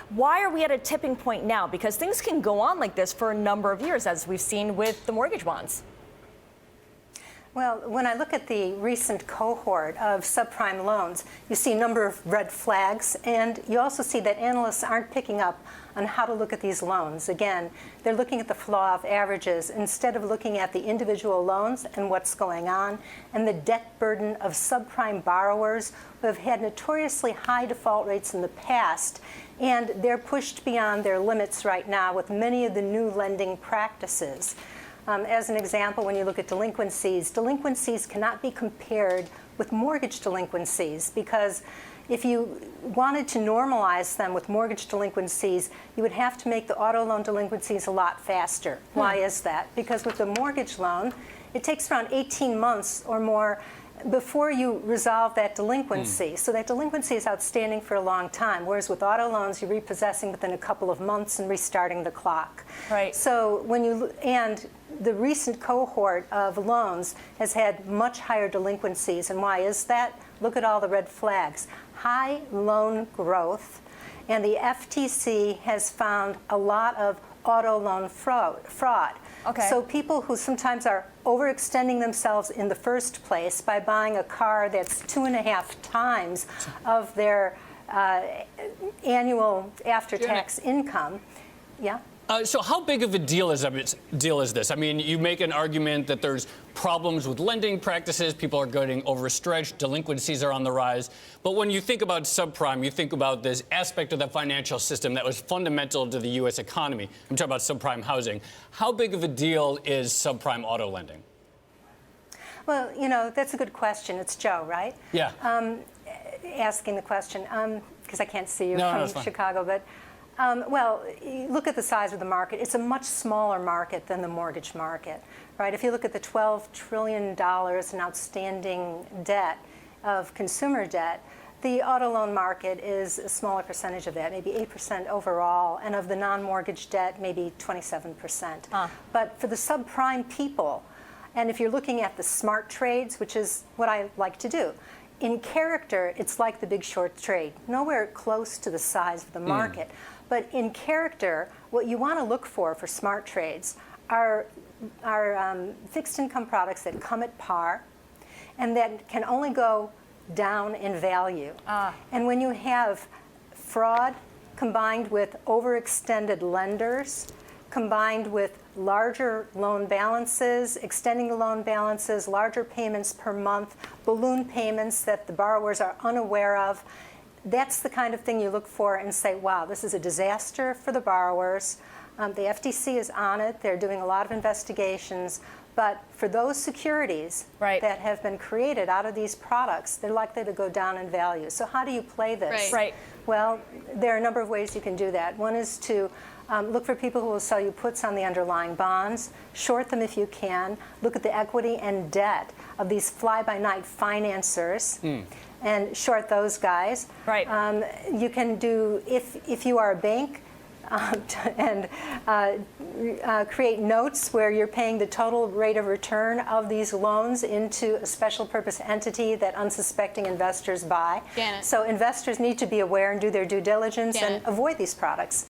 Why are we at a tipping point now? Because things can go on like this for a number of years, as we've seen with the mortgage bonds. Well, when I look at the recent cohort of subprime loans, you see a number of red flags, and you also see that analysts aren't picking up on how to look at these loans. Again, they're looking at the flaw of averages instead of looking at the individual loans and what's going on, and the debt burden of subprime borrowers who have had notoriously high default rates in the past, and they're pushed beyond their limits right now with many of the new lending practices. As an example, when you look at delinquencies cannot be compared with mortgage delinquencies, because if you wanted to normalize them with mortgage delinquencies, you would have to make the auto loan delinquencies a lot faster. Why is that? Because with the mortgage loan, it takes around 18 months or more before you resolve that delinquency. So that delinquency is outstanding for a long time, whereas with auto loans, you're repossessing within a couple of months and restarting the clock. Right. So and the recent cohort of loans has had much higher delinquencies. And why is that? Look at all the red flags. High loan growth, and the FTC has found a lot of auto loan fraud. Okay. So people who sometimes are overextending themselves in the first place by buying a car that's 2.5 times of their annual after-tax income. Yeah. So how big of a deal is this? I mean, you make an argument that there's problems with lending practices, people are getting overstretched, delinquencies are on the rise. But when you think about subprime, you think about this aspect of the financial system that was fundamental to the U.S. economy. I'm talking about subprime housing. How big of a deal is subprime auto lending? Well, you know, that's a good question. It's Joe, right? Yeah. Asking the question, because I can't see you No, from Chicago, but well, you look at the size of the market. It's a much smaller market than the mortgage market, right? If you look at the $12 trillion in outstanding debt of consumer debt, the auto loan market is a smaller percentage of that, maybe 8% overall, and of the non-mortgage debt, maybe 27%. But for the subprime people, and if you're looking at the smart trades, which is what I like to do, in character, it's like the Big Short trade, nowhere close to the size of the market. But in character, what you want to look for smart trades are fixed income products that come at par and that can only go down in value. And when you have fraud combined with overextended lenders, combined with larger loan balances, extending the loan balances, larger payments per month, balloon payments that the borrowers are unaware of, that's the kind of thing you look for and say, wow, this is a disaster for the borrowers. The FTC is on it. They're doing a lot of investigations. But for those securities that have been created out of these products, they're likely to go down in value. So how do you play this? Right. Well, there are a number of ways you can do that. One is to look for people who will sell you puts on the underlying bonds, short them if you can, look at the equity and debt of these fly-by-night financiers, and short those guys. Right. You can do, if you are a bank, and create notes where you're paying the total rate of return of these loans into a special purpose entity that unsuspecting investors buy. Janet. So investors need to be aware and do their due diligence and avoid these products.